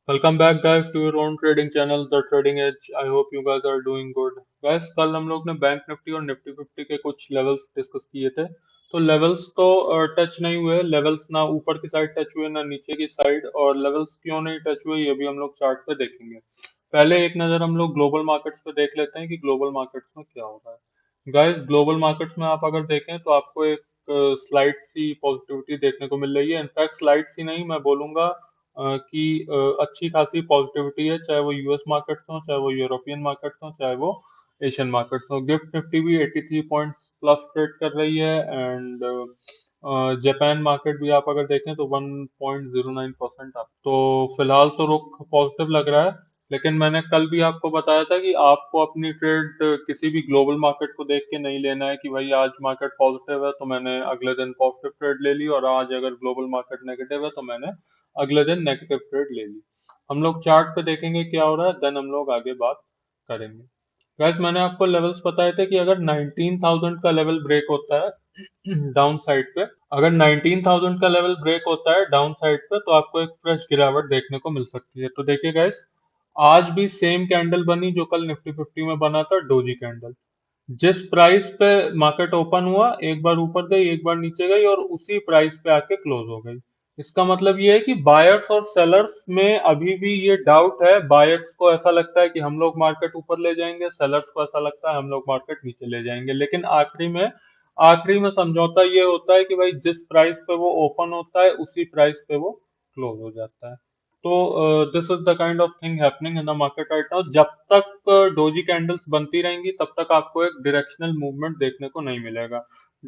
Welcome back guys to your own trading channel The Trading Edge. I hope you guys are doing good. Guys, कल हम लोग ने bank Nifty और Nifty 50 के कुछ levels discuss किए थे। तो लेवल्स तो टच नहीं हुए। लेवल्स ना ऊपर की साइड टच हुए ना नीचे की साइड। और लेवल्स क्यों नहीं टच हुए ये भी हम लोग चार्ट पे देखेंगे। पहले एक नजर हम लोग ग्लोबल मार्केट्स पे देख लेते हैं कि ग्लोबल मार्केट्स में क्या हो रहा है। गाइस, ग्लोबल मार्केट्स में आप अगर देखें तो आपको एक स्लाइट सी पॉजिटिविटी देखने को मिल रही है। इनफैक्ट स्लाइट सी नहीं, मैं बोलूंगा कि अच्छी खासी पॉजिटिविटी है, चाहे वो यूएस मार्केट्स हो, चाहे वो यूरोपियन मार्केट्स हो, चाहे वो एशियन मार्केट्स हो। गिफ्ट निफ्टी भी 83 पॉइंट्स प्लस ट्रेड कर रही है। एंड जापान मार्केट भी आप अगर देखें तो 1.09% आप तो फिलहाल तो रुख पॉजिटिव लग रहा है। लेकिन मैंने कल भी आपको बताया था कि आपको अपनी ट्रेड किसी भी ग्लोबल मार्केट को देख के नहीं लेना है कि भाई आज मार्केट पॉजिटिव है तो मैंने अगले दिन पॉजिटिव ट्रेड ले ली, और आज अगर ग्लोबल मार्केट नेगेटिव है तो मैंने अगले दिन नेगेटिव ट्रेड ले ली। हम लोग चार्ट पे देखेंगे क्या हो रहा है, देन हम लोग आगे बात करेंगे। गाइस, मैंने आपको लेवल्स बताए थे कि अगर 19,000 का लेवल ब्रेक होता है डाउन साइड पे, अगर 19,000 का लेवल ब्रेक होता है डाउन साइड पे तो आपको एक फ्रेश गिरावट देखने को मिल सकती है। तो देखिए गाइस, आज भी सेम कैंडल बनी जो कल निफ्टी 50 में बना था, डोजी कैंडल। जिस प्राइस पे मार्केट ओपन हुआ, एक बार ऊपर गई एक बार नीचे गई और उसी प्राइस पे आके क्लोज हो गई। इसका मतलब ये है कि बायर्स और सेलर्स में अभी भी ये डाउट है। बायर्स को ऐसा लगता है कि हम लोग मार्केट ऊपर ले जाएंगे, सेलर्स को ऐसा लगता है हम लोग मार्केट नीचे ले जाएंगे। लेकिन आखिरी में समझौता ये होता है कि भाई जिस प्राइस पे वो ओपन होता है उसी प्राइस पे वो क्लोज हो जाता है। तो this is the kind of thing happening in the market right now. जब तक डोजी कैंडल्स बनती रहेंगी तब तक आपको एक डायरेक्शनल मूवमेंट देखने को नहीं मिलेगा।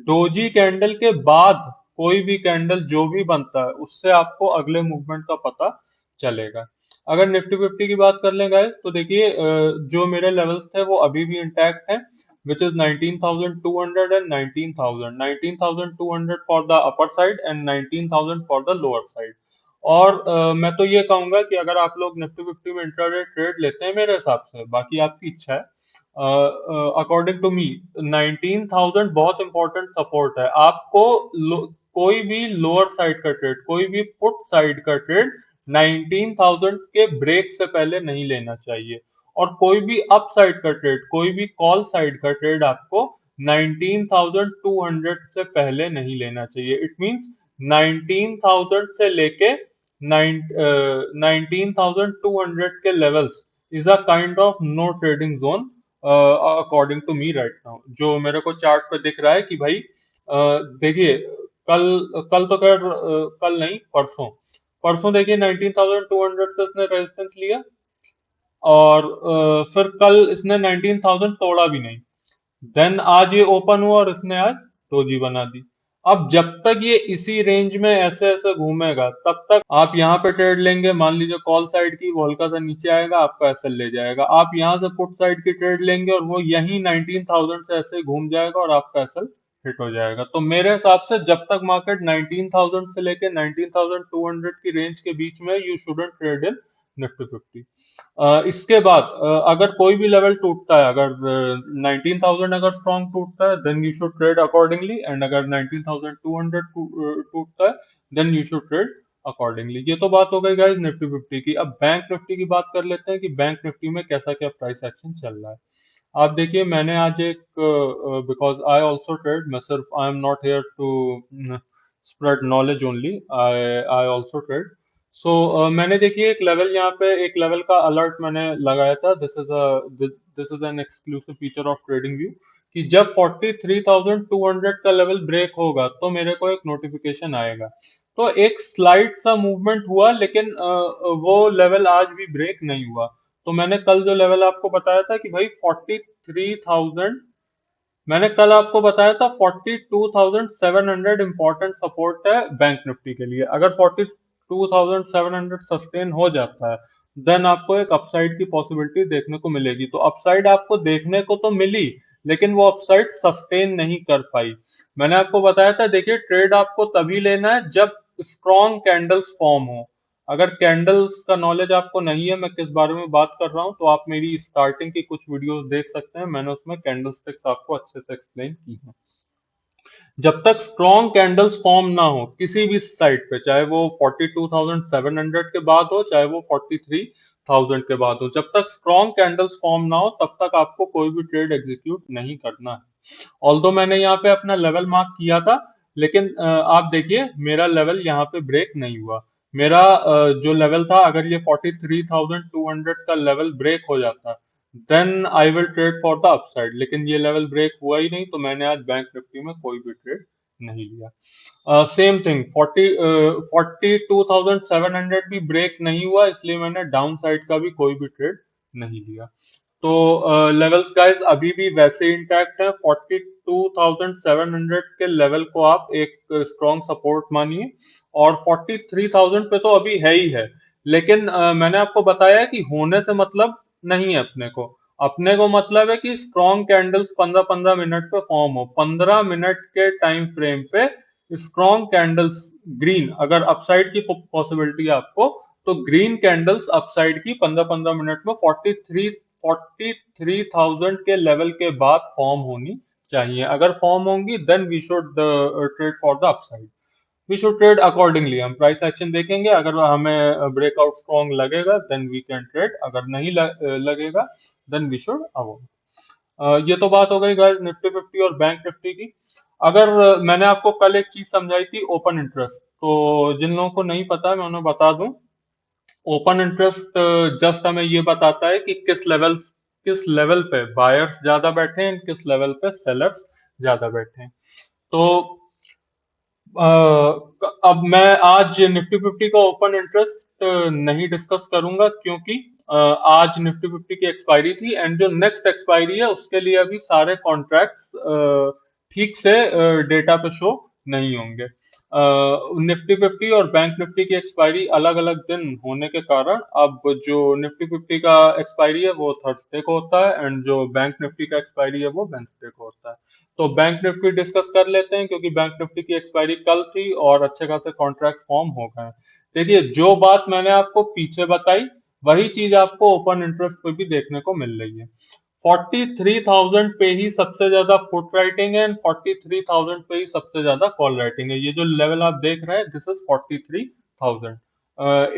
डोजी कैंडल के बाद कोई भी कैंडल जो भी बनता है उससे आपको अगले मूवमेंट का पता चलेगा। अगर निफ्टी फिफ्टी की बात कर लें गाइस तो देखिए, जो मेरे लेवल्स थे वो अभी भी इंटैक्ट हैं, which is 19,200 and 19,000, 19,200 for the upper side and 19,000 for the lower side। और मैं तो ये कहूंगा कि अगर आप लोग निफ्टी फिफ्टी में इंट्राडे ट्रेड लेते हैं, मेरे हिसाब से, बाकी आपकी इच्छा है, अकॉर्डिंग टू मी 19,000 बहुत इंपॉर्टेंट सपोर्ट है। आपको कोई भी लोअर साइड का ट्रेड, कोई भी पुट साइड का ट्रेड 19,000 के ब्रेक से पहले नहीं लेना चाहिए। और कोई भी अप साइड का ट्रेड, कोई भी कॉल साइड का ट्रेड आपको 19,200 से पहले नहीं लेना चाहिए। इट मींस 19,000 से लेके 19,200 के levels is a kind of no trading zone according to me right now. जो मेरे को चार्ट पे दिख रहा है कि भाई, देखिए, कल कल तो खैर कल नहीं, परसों परसों देखिए 19,200 से इसने रेजिस्टेंस लिया, और फिर कल इसने 19,000 तोड़ा भी नहीं। देन आज ये ओपन हुआ और इसने आज डोजी बना दी। अब जब तक ये इसी रेंज में ऐसे ऐसे घूमेगा तब तक आप यहाँ पे ट्रेड लेंगे। मान लीजिए कॉल साइड की, वो हल्का सा नीचे आएगा, आपका एसएल ले जाएगा। आप यहाँ से पुट साइड की ट्रेड लेंगे और वो यही 19,000 से ऐसे घूम जाएगा और आपका एसएल हिट हो जाएगा। तो मेरे हिसाब से जब तक मार्केट 19,000 से लेके 19,200 की रेंज के बीच में, you shouldn't trade in Nifty fifty. इसके बाद अगर कोई भी लेवल टूटता है, अगर 19,000 अगर स्ट्रॉन्ग टूटता है then you should trade accordingly, and अगर 19,200 टूटता है then you should trade accordingly. ये तो बात हो गई गाइस निफ्टी फिफ्टी की। अब बैंक निफ्टी की बात कर लेते हैं कि बैंक निफ्टी में कैसा क्या प्राइस एक्शन चल रहा है। आप देखिए, मैंने आज एक, बिकॉज आई ऑल्सो ट्रेड, मैं सिर्फ, I am not here to spread knowledge only, I also trade. So मैंने देखिए एक लेवल, यहाँ पे एक लेवल का अलर्ट मैंने लगाया था। This is an exclusive feature of trading view कि जब 43,200 का लेवल ब्रेक होगा तो मेरे को एक नोटिफिकेशन आएगा। तो एक स्लाइड सा मूवमेंट हुआ, लेकिन वो लेवल आज भी ब्रेक नहीं हुआ। तो मैंने कल जो लेवल आपको बताया था कि भाई 43,000, मैंने कल आपको बताया था 42,700 इंपॉर्टेंट सपोर्ट है बैंक निफ्टी के लिए। अगर 42,700 सस्टेन हो जाता है देन आपको एक अपसाइड की पॉसिबिलिटी देखने को मिलेगी। तो अपसाइड आपको देखने को तो मिली, लेकिन वो अपसाइड सस्टेन नहीं कर पाई। मैंने आपको बताया था, देखिए, ट्रेड आपको तभी लेना है जब स्ट्रॉन्ग कैंडल्स फॉर्म हो। अगर कैंडल्स का नॉलेज आपको नहीं है, मैं किस बारे में बात कर रहा हूं, तो आप मेरी स्टार्टिंग की कुछ वीडियोस देख सकते हैं, मैंने उसमें कैंडलस्टिक्स आपको अच्छे से एक्सप्लेन की है। जब तक स्ट्रॉन्ग कैंडल्स फॉर्म ना हो किसी भी साइड पे, चाहे वो 42,700 के बाद हो, चाहे वो 43,000 के बाद हो, जब तक स्ट्रॉन्ग कैंडल्स फॉर्म ना हो तब तक आपको कोई भी ट्रेड एग्जीक्यूट नहीं करना है। ऑल्दो मैंने यहाँ पे अपना लेवल मार्क किया था, लेकिन आप देखिए मेरा लेवल यहाँ पे ब्रेक नहीं हुआ। मेरा जो लेवल था, अगर ये 43,200 का लेवल ब्रेक हो जाता then I will trade for the upside, लेकिन ये लेवल ब्रेक हुआ ही नहीं, तो मैंने आज बैंक निफ्टी में कोई भी ट्रेड नहीं लिया। सेम थिंग 42,700 भी ब्रेक नहीं हुआ, इसलिए मैंने डाउन साइड का भी कोई भी ट्रेड नहीं लिया। तो लेवल्स गाइस अभी भी वैसे इंटैक्ट है। 42,700 के लेवल को आप एक स्ट्रॉन्ग सपोर्ट मानिए, और 43,000 पे तो अभी है ही है, लेकिन मैंने आपको बताया कि होने से मतलब नहीं है अपने को मतलब है कि स्ट्रॉन्ग कैंडल्स 15-15 मिनट पे फॉर्म हो। 15 मिनट के टाइम फ्रेम पे स्ट्रॉन्ग कैंडल्स ग्रीन, अगर अपसाइड की पॉसिबिलिटी है आपको, तो ग्रीन कैंडल्स अपसाइड की 15-15 मिनट में 43,000 के लेवल के बाद फॉर्म होनी चाहिए। अगर फॉर्म होंगी then we should trade for the upside, we should trade accordingly. हम प्राइस एक्शन देखेंगे, अगर हमें ब्रेकआउट स्ट्रॉन्ग लगेगा देन वी कैन ट्रेड, अगर नहीं लगेगा देन वी शुड अवॉइड। ये तो बात हो गई गाइस निफ्टी 50 और बैंक निफ्टी की। अगर मैंने आपको कल एक चीज समझाई थी, ओपन इंटरेस्ट, तो जिन लोगों को नहीं पता है मैं उन्हें बता दूं। ओपन इंटरेस्ट जस्ट हमें ये बताता है कि किस लेवल पे बायर्स ज्यादा बैठे हैं, किस लेवल पे सेलर्स ज्यादा बैठे हैं। तो अब मैं आज निफ्टी 50 का ओपन इंटरेस्ट नहीं डिस्कस करूंगा, क्योंकि आज निफ्टी 50 की एक्सपायरी थी, एंड जो नेक्स्ट एक्सपायरी है उसके लिए अभी सारे कॉन्ट्रैक्ट्स ठीक से डेटा पे शो नहीं होंगे। निफ्टी 50 और बैंक निफ्टी की एक्सपायरी अलग अलग दिन होने के कारण अब जो निफ्टी 50 का एक्सपायरी है वो थर्सडे को होता है, एंड जो बैंक निफ्टी का एक्सपायरी है वो वेंसडे को होता है। तो बैंक निफ्टी डिस्कस कर लेते हैं, क्योंकि बैंक निफ्टी की एक्सपायरी कल थी और अच्छे खासे कॉन्ट्रैक्ट फॉर्म हो गए हैं। देखिए जो बात मैंने आपको पीछे बताई वही चीज आपको ओपन इंटरेस्ट पे भी देखने को मिल रही है। 43,000 पे ही सबसे ज्यादा पुट राइटिंग है, एंड 43,000 पे ही सबसे ज्यादा कॉल राइटिंग है। ये जो लेवल आप देख रहे हैं this is 43,000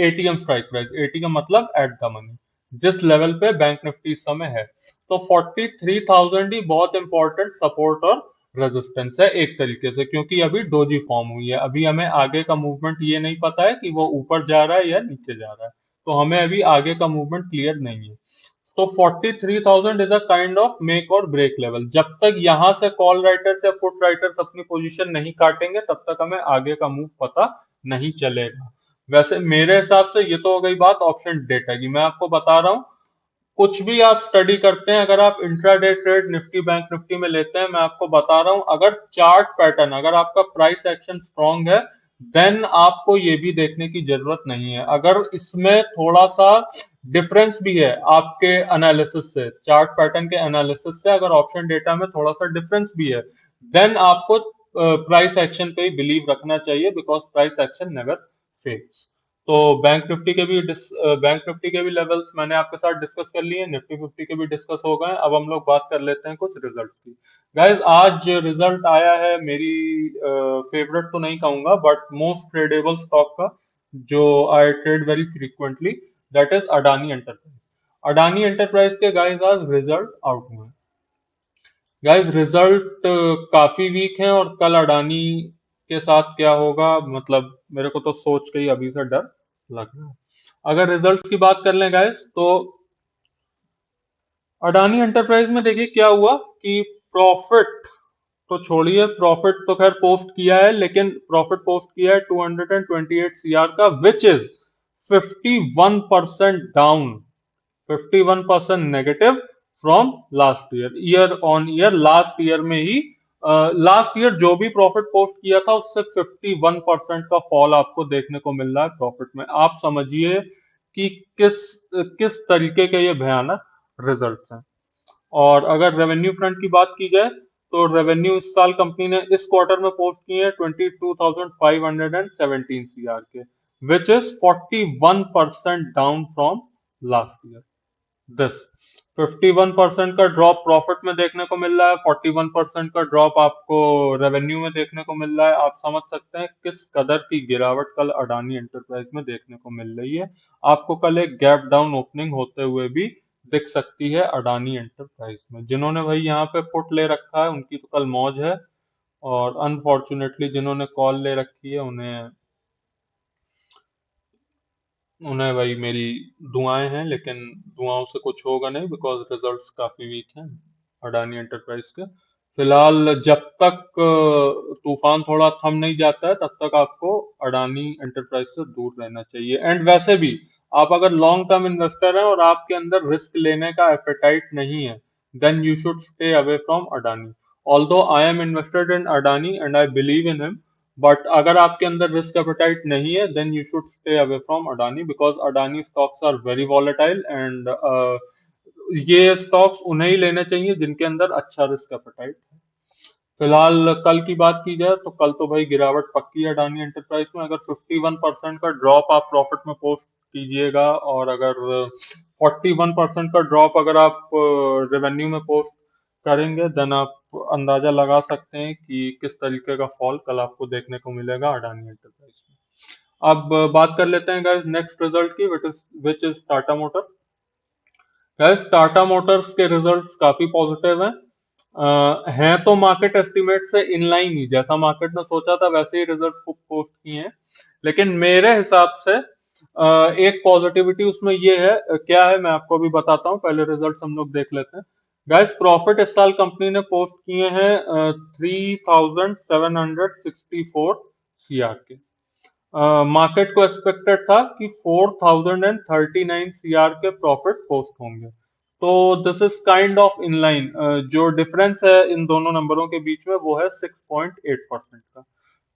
ATM strike price, ATM मतलब एट द मनी, जिस लेवल पे बैंक निफ्टी इस समय है। तो 43,000 ही बहुत इंपॉर्टेंट सपोर्ट और रेजिस्टेंस है एक तरीके से, क्योंकि अभी डोजी फॉर्म हुई है। अभी हमें आगे का मूवमेंट ये नहीं पता है कि वो ऊपर जा रहा है या नीचे जा रहा है, तो हमें अभी आगे का मूवमेंट क्लियर नहीं है। तो 43,000 is a kind of make और ब्रेक लेवल। जब तक यहां से कॉल राइटर्स या पुट राइटर्स अपनी पोजीशन नहीं काटेंगे तब तक हमें आगे का मूव पता नहीं चलेगा। वैसे मेरे हिसाब से ये तो हो गई बात ऑप्शन डेटा की। मैं आपको बता रहा हूँ, कुछ भी आप स्टडी करते हैं, अगर आप intraday trade Nifty bank Nifty में लेते हैं, मैं आपको बता रहा हूं, अगर चार्ट पैटर्न, अगर आपका प्राइस एक्शन स्ट्रांग है देन आपको ये भी देखने की जरूरत नहीं है। अगर इसमें थोड़ा सा डिफरेंस भी है आपके एनालिसिस से, चार्ट पैटर्न के एनालिसिस से अगर ऑप्शन डेटा में थोड़ा सा डिफरेंस भी है देन आपको प्राइस एक्शन पे ही बिलीव रखना चाहिए, because price action never fails. तो बैंक निफ्टी के भी लेवल्स मैंने आपके साथ डिस्कस कर लिए, निफ्टी 50 के भी डिस्कस हो गए। अब हम लोग बात कर लेते हैं कुछ रिजल्ट की। गाइस आज रिजल्ट आया है मेरी फेवरेट तो नहीं कहूंगा बट मोस्ट ट्रेडेबल स्टॉक का, जो I trade very frequently, that is Adani enterprise. Adani enterprise के गाइस आज रिजल्ट आउट हुए। गाइस रिजल्ट काफी वीक हैं, और कल अडानी के साथ क्या होगा मतलब मेरे को तो सोच के ही अभी से डर लग रहा है। अगर रिजल्ट की बात कर लें गाइस, तो अडानी एंटरप्राइज में देखिए क्या हुआ कि प्रॉफिट तो छोड़िए, प्रॉफिट तो खैर पोस्ट किया है, लेकिन प्रॉफिट पोस्ट किया है 228 सीआर का, which is 51% down, 51% negative from last year. Year on year last year में ही लास्ट ईयर जो भी प्रॉफिट पोस्ट किया था उससे 51% का फॉल आपको देखने को मिल रहा है प्रॉफिट में। आप समझिए कि किस किस तरीके के ये भयानक रिजल्ट्स हैं। और अगर रेवेन्यू फ्रंट की बात की जाए, तो रेवेन्यू इस साल कंपनी ने इस क्वार्टर में पोस्ट किए हैं 22,517 सीआर के, which is 41% down from last year. This 51% का ड्रॉप प्रॉफिट में देखने को मिल रहा है, 41% का ड्रॉप आपको रेवेन्यू में देखने को मिल रहा है। आप समझ सकते हैं किस कदर की गिरावट कल अडानी एंटरप्राइज में देखने को मिल रही है। आपको कल एक गैप डाउन ओपनिंग होते हुए भी दिख सकती है अडानी एंटरप्राइज में। जिन्होंने भाई यहाँ पे पुट ले रखा है उनकी तो कल मौज है, और अनफॉर्चुनेटली जिन्होंने कॉल ले रखी है उन्हें उन्हें भाई मेरी दुआएं हैं, लेकिन दुआओं से कुछ होगा नहीं, बिकॉज रिजल्ट्स काफी वीक हैं अडानी एंटरप्राइज के। फिलहाल जब तक तूफान थोड़ा थम नहीं जाता है तब तक आपको अडानी एंटरप्राइज से दूर रहना चाहिए। एंड वैसे भी आप अगर लॉन्ग टर्म इन्वेस्टर हैं और आपके अंदर रिस्क लेने का एपेटाइट नहीं है, then you should stay away from Adani. Although I am invested in Adani and I believe in him, but अगर आपके अंदर रिस्क एपेटाइट नहीं है then you should stay away from Adani, because Adani stocks are very volatile and ये stocks उन्हें ही लेने चाहिए जिनके अंदर अच्छा रिस्क एपेटाइट है। फिलहाल कल की बात की जाए तो कल तो भाई गिरावट पक्की है अडानी एंटरप्राइज में। अगर 51% का ड्रॉप आप प्रॉफिट में पोस्ट कीजिएगा और अगर 41% का ड्रॉप अगर आप रेवेन्यू में पोस्ट करेंगे, देन आप अंदाजा लगा सकते हैं कि किस तरीके का फॉल कल आपको देखने को मिलेगा अडानी एंटरप्राइज में। अब बात कर लेते हैं गाइस नेक्स्ट रिजल्ट की, which is Tata motor. Guys Tata motors के रिजल्ट्स काफी पॉजिटिव हैं। हैं तो मार्केट एस्टिमेट से इनलाइन ही, जैसा मार्केट ने सोचा था वैसे ही रिजल्ट पोस्ट किए हैं। लेकिन मेरे हिसाब से एक पॉजिटिविटी उसमें ये है, क्या है मैं आपको भी बताता हूँ, पहले रिजल्ट हम लोग देख लेते हैं। गाइस प्रॉफिट इस साल कंपनी ने पोस्ट किए हैं 3764 CR के। मार्केट को एक्सपेक्टेड था कि 4039 CR के प्रॉफिट पोस्ट होंगे। तो this is kind of inline. जो डिफरेंस है इन दोनों नंबरों के बीच में वो है 6.8% का।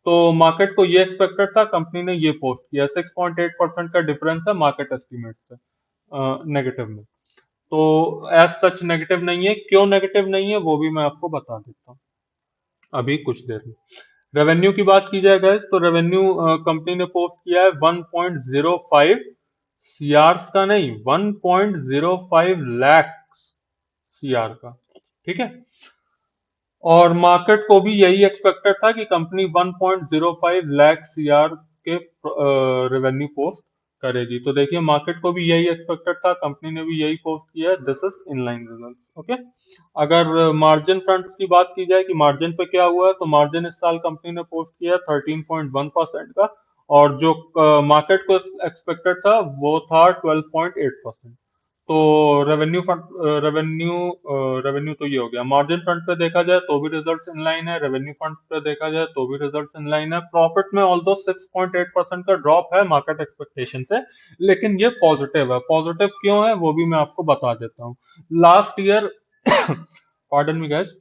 तो मार्केट को ये एक्सपेक्टेड था, कंपनी ने ये पोस्ट किया। 6.8% का डिफरेंस है मार्केट एस्टिमेट से नेगेटिव में। तो एज सच नेगेटिव नहीं है, क्यों नेगेटिव नहीं है वो भी मैं आपको बता देता हूँ अभी कुछ देर में। रेवेन्यू की बात की जाए गाइस तो रेवेन्यू कंपनी ने पोस्ट किया है 1.05 सीआर का, नहीं 1.05 लाख सीआर का, ठीक है। और मार्केट को भी यही एक्सपेक्टेड था कि कंपनी 1.05 लाख सीआर के रेवेन्यू पोस्ट करेगी। तो देखिए मार्केट को भी यही एक्सपेक्टेड था, कंपनी ने भी यही पोस्ट किया है। This is inline result, okay. अगर मार्जिन फ्रंट की बात की जाए कि मार्जिन पे क्या हुआ है, तो मार्जिन इस साल कंपनी ने पोस्ट किया 13.1% का, और जो मार्केट को एक्सपेक्टेड था वो था 12.8%। तो रेवेन्यू फ्रंट रेवेन्यू रेवेन्यू तो ये हो गया। मार्जिन फ्रंट पे देखा जाए तो भी रिजल्ट्स इन लाइन है, रेवेन्यू फ्रंट पे देखा जाए तो भी रिजल्ट्स इन लाइन है। प्रॉफिट में ऑल्दो 6.8% का ड्रॉप है मार्केट एक्सपेक्टेशन से, लेकिन ये पॉजिटिव है। पॉजिटिव क्यों है वो भी मैं आपको बता देता हूँ। Last year pardon me gas,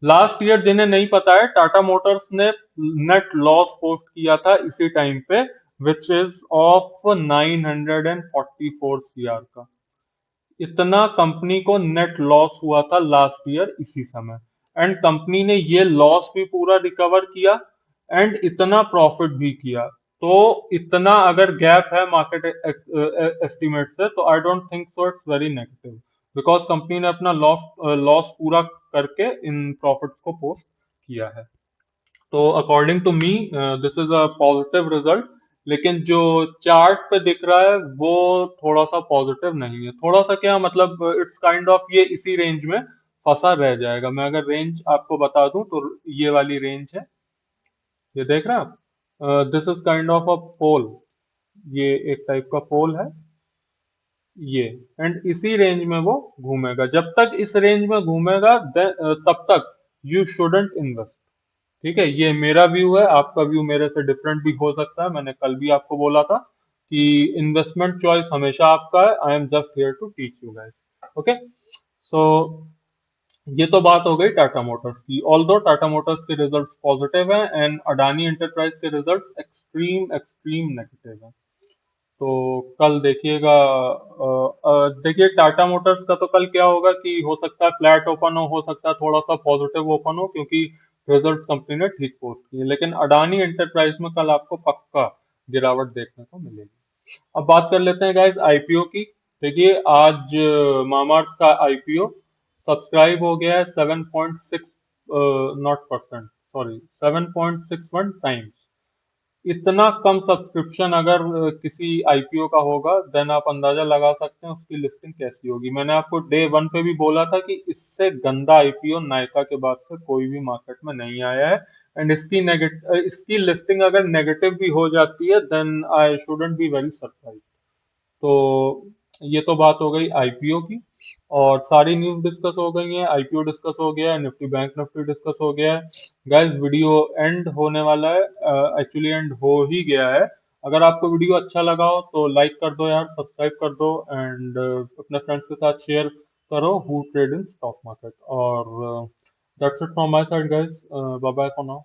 last year जिन्हें नहीं पता है, टाटा मोटर्स ने नेट लॉस पोस्ट किया था इसी टाइम पे, विच इज ऑफ 944 CR का। इतना कंपनी को नेट लॉस हुआ था लास्ट ईयर इसी समय, एंड कंपनी ने ये लॉस भी पूरा रिकवर किया एंड इतना प्रॉफिट भी किया। तो इतना अगर गैप है मार्केट एस्टिमेट से, तो I don't think so it's very negative, because company ने अपना लॉस लॉस पूरा करके इन प्रॉफिट्स को पोस्ट किया है। तो according to me this is a positive result. लेकिन जो चार्ट पे दिख रहा है वो थोड़ा सा पॉजिटिव नहीं है। थोड़ा सा क्या मतलब, इट्स काइंड ऑफ ये इसी रेंज में फंसा रह जाएगा। मैं अगर रेंज आपको बता दूं तो ये वाली रेंज है, ये देख रहे हैं आप, this is kind of a poll, ये एक टाइप का पोल है ये, एंड इसी रेंज में वो घूमेगा। जब तक इस रेंज में घूमेगा तब तक यू शुडंट इन्वेस्ट, ठीक है। ये मेरा व्यू है, आपका व्यू मेरे से डिफरेंट भी हो सकता है। मैंने कल भी आपको बोला था कि इन्वेस्टमेंट चॉइस हमेशा आपका है। I am just here to teach you guys, okay. So ये तो बात हो गई टाटा मोटर्स की। ऑल्दो टाटा मोटर्स के रिजल्ट्स पॉजिटिव हैं एंड अडानी एंटरप्राइज के रिजल्ट्स एक्सट्रीम एक्सट्रीम नेगेटिव हैं। तो कल देखिएगा, देखिए टाटा मोटर्स का तो कल क्या होगा कि हो सकता है फ्लैट ओपन हो सकता है थोड़ा सा पॉजिटिव ओपन हो, क्योंकि रिजल्ट कंपनी ने ठीक पोस्ट किए। लेकिन अडानी एंटरप्राइज में कल आपको पक्का गिरावट देखने को मिलेगी। अब बात कर लेते हैं गाइस आईपीओ की। देखिए आज मामाअर्थ का आईपीओ सब्सक्राइब हो गया है 7.6 नॉट परसेंट, सॉरी 7.61 टाइम्स। इतना कम सब्सक्रिप्शन अगर किसी आईपीओ का होगा, देन आप अंदाजा लगा सकते हैं उसकी लिस्टिंग कैसी होगी। मैंने आपको डे वन पे भी बोला था कि इससे गंदा आईपीओ नायका के बाद से कोई भी मार्केट में नहीं आया है। एंड इसकी लिस्टिंग अगर नेगेटिव भी हो जाती है, then I shouldn't be very surprise. तो ये तो बात हो गई आईपीओ की, और सारी न्यूज़ डिस्कस हो गई हैं। आईपीओ डिस्कस हो गया है, निफ्टी बैंक निफ्टी डिस्कस हो गया है। गाइस वीडियो एंड होने वाला है, एक्चुअली एंड हो ही गया है। अगर आपको वीडियो अच्छा लगा हो तो लाइक कर दो यार, सब्सक्राइब कर दो, एंड अपने फ्रेंड्स के साथ शेयर करो who trade in stock market. और that's it from my side guys, bye bye for now.